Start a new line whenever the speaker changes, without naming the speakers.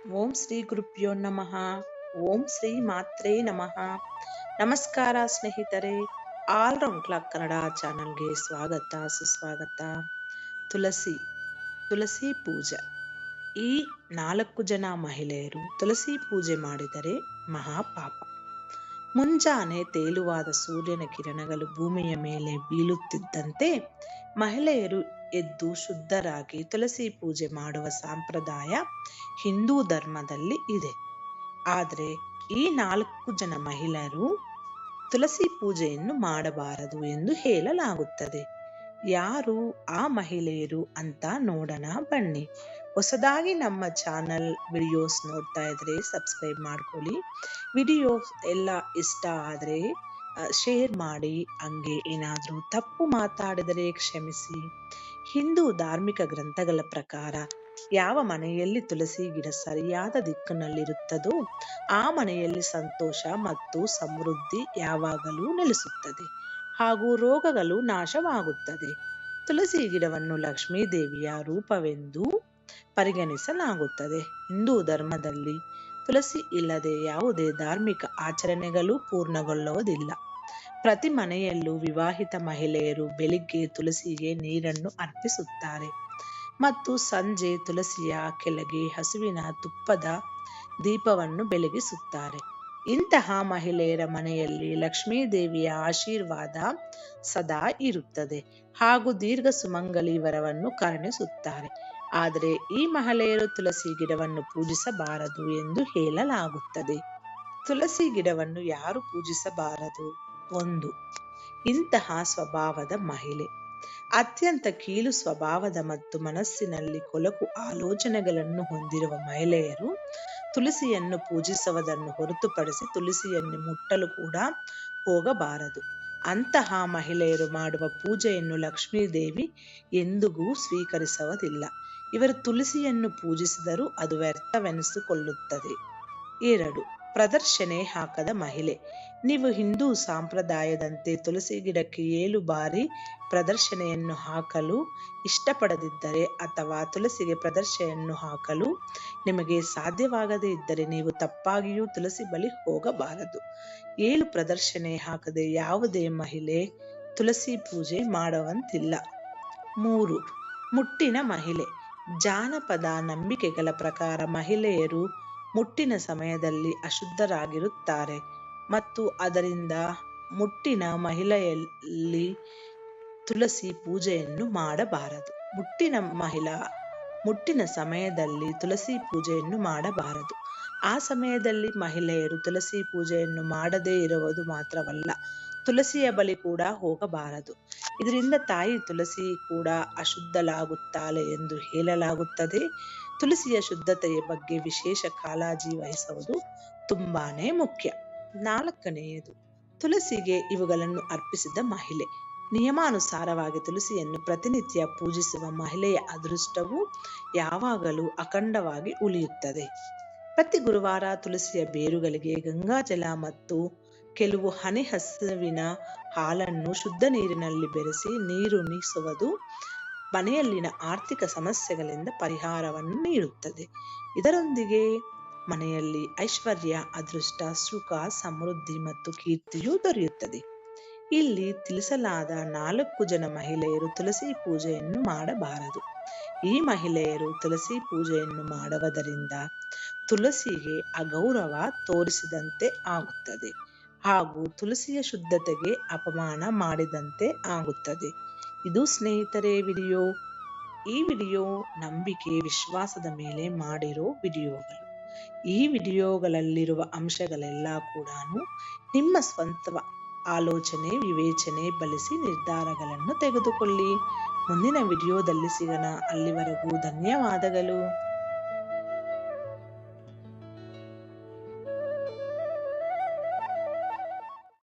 ಓಂ ಶ್ರೀ ಗುರುಭ್ಯೋ ನಮಃ. ಓಂ ಶ್ರೀ ಮಾತ್ರೇ ನಮಃ. ನಮಸ್ಕಾರ ಸ್ನೇಹಿತರೆ, ಆಲ್ರೌಂಡ್ ಕ್ಲಾಕ್ ಕನ್ನಡ ಚಾನಲ್ಗೆ ಸ್ವಾಗತ ಸುಸ್ವಾಗತ. ತುಳಸಿ ಪೂಜೆ. ಈ 4 ಜನ ಮಹಿಳೆಯರು ತುಳಸಿ ಪೂಜೆ ಮಾಡಿದರೆ ಮಹಾಪಾಪ. ಮುಂಜಾನೆ ತೇಲುವಾದ ಸೂರ್ಯನ ಕಿರಣಗಳು ಭೂಮಿಯ ಮೇಲೆ ಬೀಳುತ್ತಿದ್ದಂತೆ ಮಹಿಳೆಯರು ಎದ್ದು ಶುದ್ಧರಾಗಿ ತುಳಸಿ ಪೂಜೆ ಮಾಡುವ ಸಂಪ್ರದಾಯ ಹಿಂದೂ ಧರ್ಮದಲ್ಲಿ ಇದೆ. ಆದರೆ ಈ 4 ಜನ ಮಹಿಳೆಯರು ತುಳಸಿ ಪೂಜೆಯನ್ನು ಮಾಡಬಾರದು ಎಂದು ಹೇಳಲಾಗುತ್ತದೆ. ಯಾರು ಆ ಮಹಿಳೆಯರು ಅಂತ ನೋಡೋಣ ಬನ್ನಿ. ಹೊಸದಾಗಿ ನಮ್ಮ ಚಾನಲ್ ವಿಡಿಯೋಸ್ ನೋಡ್ತಾ ಇದ್ರೆ ಸಬ್ಸ್ಕ್ರೈಬ್ ಮಾಡ್ಕೊಳ್ಳಿ. ವಿಡಿಯೋ ಎಲ್ಲ ಇಷ್ಟ ಆದರೆ ಶೇರ್ ಮಾಡಿ. ಹಂಗೆ ಏನಾದರೂ ತಪ್ಪು ಮಾತಾಡಿದರೆ ಕ್ಷಮಿಸಿ. ಹಿಂದೂ ಧಾರ್ಮಿಕ ಗ್ರಂಥಗಳ ಪ್ರಕಾರ ಯಾವ ಮನೆಯಲ್ಲಿ ತುಳಸಿ ಗಿಡ ಸರಿಯಾದ ದಿಕ್ಕಿನಲ್ಲಿರುತ್ತದೋ ಆ ಮನೆಯಲ್ಲಿ ಸಂತೋಷ ಮತ್ತು ಸಮೃದ್ಧಿ ಯಾವಾಗಲೂ ನೆಲೆಸುತ್ತದೆ ಹಾಗೂ ರೋಗಗಳು ನಾಶವಾಗುತ್ತದೆ. ತುಳಸಿ ಗಿಡವನ್ನು ಲಕ್ಷ್ಮೀ ದೇವಿಯ ರೂಪವೆಂದು ಪರಿಗಣಿಸಲಾಗುತ್ತದೆ. ಹಿಂದೂ ಧರ್ಮದಲ್ಲಿ ತುಳಸಿ ಇಲ್ಲದೆ ಯಾವುದೇ ಧಾರ್ಮಿಕ ಆಚರಣೆಗಳು ಪೂರ್ಣಗೊಳ್ಳುವುದಿಲ್ಲ. ಪ್ರತಿ ಮನೆಯಲ್ಲೂ ವಿವಾಹಿತ ಮಹಿಳೆಯರು ಬೆಳಿಗ್ಗೆ ತುಳಸಿಗೆ ನೀರನ್ನು ಅರ್ಪಿಸುತ್ತಾರೆ ಮತ್ತು ಸಂಜೆ ತುಳಸಿಯ ಕೆಳಗೆ ಹಸುವಿನ ತುಪ್ಪದ ದೀಪವನ್ನು ಬೆಳಗಿಸುತ್ತಾರೆ. ಇಂತಹ ಮಹಿಳೆಯರ ಮನೆಯಲ್ಲಿ ಲಕ್ಷ್ಮೀ ದೇವಿಯ ಆಶೀರ್ವಾದ ಸದಾ ಇರುತ್ತದೆ ಹಾಗೂ ದೀರ್ಘ ಸುಮಂಗಲಿ ವರವನ್ನು ಕರುಣಿಸುತ್ತಾರೆ. ಆದರೆ ಈ ಮಹಿಳೆಯರು ತುಳಸಿ ಗಿಡವನ್ನು ಪೂಜಿಸಬಾರದು ಎಂದು ಹೇಳಲಾಗುತ್ತದೆ. ತುಳಸಿ ಗಿಡವನ್ನು ಯಾರು ಪೂಜಿಸಬಾರದು? 1. ಇಂತಹ ಸ್ವಭಾವದ ಮಹಿಳೆ. ಅತ್ಯಂತ ಕೀಳು ಸ್ವಭಾವದ ಮತ್ತು ಮನಸ್ಸಿನಲ್ಲಿ ಕೊಳಕು ಆಲೋಚನೆಗಳನ್ನು ಹೊಂದಿರುವ ಮಹಿಳೆಯರು ತುಳಸಿಯನ್ನು ಪೂಜಿಸುವುದನ್ನು ಹೊರತುಪಡಿಸಿ ತುಳಸಿಯನ್ನು ಮುಟ್ಟಲು ಕೂಡ ಹೋಗಬಾರದು. ಅಂತಹ ಮಹಿಳೆಯರು ಮಾಡುವ ಪೂಜೆಯನ್ನು ಲಕ್ಷ್ಮೀ ದೇವಿ ಎಂದಿಗೂ ಸ್ವೀಕರಿಸುವುದಿಲ್ಲ. ಇವರು ತುಳಸಿಯನ್ನು ಪೂಜಿಸಿದರೂ ಅದು ವ್ಯರ್ಥವೆನಿಸಿಕೊಳ್ಳುತ್ತದೆ. 2. ಪ್ರದರ್ಶನೆ ಹಾಕದ ಮಹಿಳೆ. ನೀವು ಹಿಂದೂ ಸಂಪ್ರದಾಯದಂತೆ ತುಳಸಿ ಗಿಡಕ್ಕೆ 7 ಬಾರಿ ಪ್ರದರ್ಶನೆಯನ್ನು ಹಾಕಲು ಇಷ್ಟಪಡದಿದ್ದರೆ ಅಥವಾ ತುಳಸಿಗೆ ಪ್ರದರ್ಶನೆಯನ್ನು ಹಾಕಲು ನಿಮಗೆ ಸಾಧ್ಯವಾಗದೇ ಇದ್ದರೆ ನೀವು ತಪ್ಪಾಗಿಯೂ ತುಳಸಿ ಬಳಿ ಹೋಗಬಾರದು. 7 ಪ್ರದರ್ಶನೆ ಹಾಕದೆ ಯಾವುದೇ ಮಹಿಳೆ ತುಳಸಿ ಪೂಜೆ ಮಾಡುವಂತಿಲ್ಲ. 3. ಮುಟ್ಟಿನ ಮಹಿಳೆ. ಜಾನಪದ ನಂಬಿಕೆಗಳ ಪ್ರಕಾರ ಮಹಿಳೆಯರು ಮುಟ್ಟಿನ ಸಮಯದಲ್ಲಿ ಅಶುದ್ಧರಾಗಿರುತ್ತಾರೆ ಮತ್ತು ಅದರಿಂದ ಮುಟ್ಟಿನ ಮಹಿಳೆಯಲ್ಲಿ ತುಳಸಿ ಪೂಜೆಯನ್ನು ಮಾಡಬಾರದು. ಮುಟ್ಟಿನ ಸಮಯದಲ್ಲಿ ತುಳಸಿ ಪೂಜೆಯನ್ನು ಮಾಡಬಾರದು. ಆ ಸಮಯದಲ್ಲಿ ಮಹಿಳೆಯರು ತುಳಸಿ ಪೂಜೆಯನ್ನು ಮಾಡದೇ ಇರುವುದು ಮಾತ್ರವಲ್ಲ, ತುಳಸಿಯ ಬಳಿ ಕೂಡ ಹೋಗಬಾರದು. ಇದರಿಂದ ತಾಯಿ ತುಳಸಿ ಕೂಡ ಅಶುದ್ಧಳಾಗುತ್ತಾಳೆ ಎಂದು ಹೇಳಲಾಗುತ್ತದೆ. ತುಳಸಿಯ ಶುದ್ಧತೆಯ ಬಗ್ಗೆ ವಿಶೇಷ ಕಾಳಜಿ ವಹಿಸುವುದು ತುಂಬಾನೇ ಮುಖ್ಯ. 4ನೇಯದು, ತುಳಸಿಗೆ ಇವುಗಳನ್ನು ಅರ್ಪಿಸಿದ ಮಹಿಳೆ. ನಿಯಮಾನುಸಾರವಾಗಿ ತುಳಸಿಯನ್ನು ಪ್ರತಿನಿತ್ಯ ಪೂಜಿಸುವ ಮಹಿಳೆಯ ಅದೃಷ್ಟವು ಯಾವಾಗಲೂ ಅಖಂಡವಾಗಿ ಉಳಿಯುತ್ತದೆ. ಪ್ರತಿ ಗುರುವಾರ ತುಳಸಿಯ ಬೇರುಗಳಿಗೆ ಗಂಗಾಜಲ ಮತ್ತು ಕೆಲವು ಹನಿ ಹಸುವಿನ ಹಾಲನ್ನು ಶುದ್ಧ ನೀರಿನಲ್ಲಿ ಬೆರೆಸಿ ನೀರುಣಿಸುವುದು ಮನೆಯಲ್ಲಿನ ಆರ್ಥಿಕ ಸಮಸ್ಯೆಗಳಿಂದ ಪರಿಹಾರವನ್ನು ನೀಡುತ್ತದೆ. ಇದರೊಂದಿಗೆ ಮನೆಯಲ್ಲಿ ಐಶ್ವರ್ಯ, ಅದೃಷ್ಟ, ಸುಖ, ಸಮೃದ್ಧಿ ಮತ್ತು ಕೀರ್ತಿಯು ದೊರೆಯುತ್ತದೆ. ಇಲ್ಲಿ ತಿಳಿಸಲಾದ 4 ಜನ ಮಹಿಳೆಯರು ತುಳಸಿ ಪೂಜೆಯನ್ನು ಮಾಡಬಾರದು. ಈ ಮಹಿಳೆಯರು ತುಳಸಿ ಪೂಜೆಯನ್ನು ಮಾಡುವುದರಿಂದ ತುಳಸಿಗೆ ಅಗೌರವ ತೋರಿಸಿದಂತೆ ಆಗುತ್ತದೆ ಹಾಗೂ ತುಳಸಿಯ ಶುದ್ಧತೆಗೆ ಅಪಮಾನ ಮಾಡಿದಂತೆ ಆಗುತ್ತದೆ. ಇದು ಸ್ನೇಹಿತರೆ ವಿಡಿಯೋ. ಈ ವಿಡಿಯೋ ನಂಬಿಕೆ ವಿಶ್ವಾಸದ ಮೇಲೆ ಮಾಡಿರೋ ವಿಡಿಯೋಗಳು. ಈ ವಿಡಿಯೋಗಳಲ್ಲಿರುವ ಅಂಶಗಳೆಲ್ಲ ಕೂಡ ನಿಮ್ಮ ಸ್ವಂತ ಆಲೋಚನೆ ವಿವೇಚನೆ ಬಳಸಿ ನಿರ್ಧಾರಗಳನ್ನು ತೆಗೆದುಕೊಳ್ಳಿ. ಮುಂದಿನ ವಿಡಿಯೋದಲ್ಲಿ ಸಿಗೋಣ. ಅಲ್ಲಿವರೆಗೂ ಧನ್ಯವಾದಗಳು.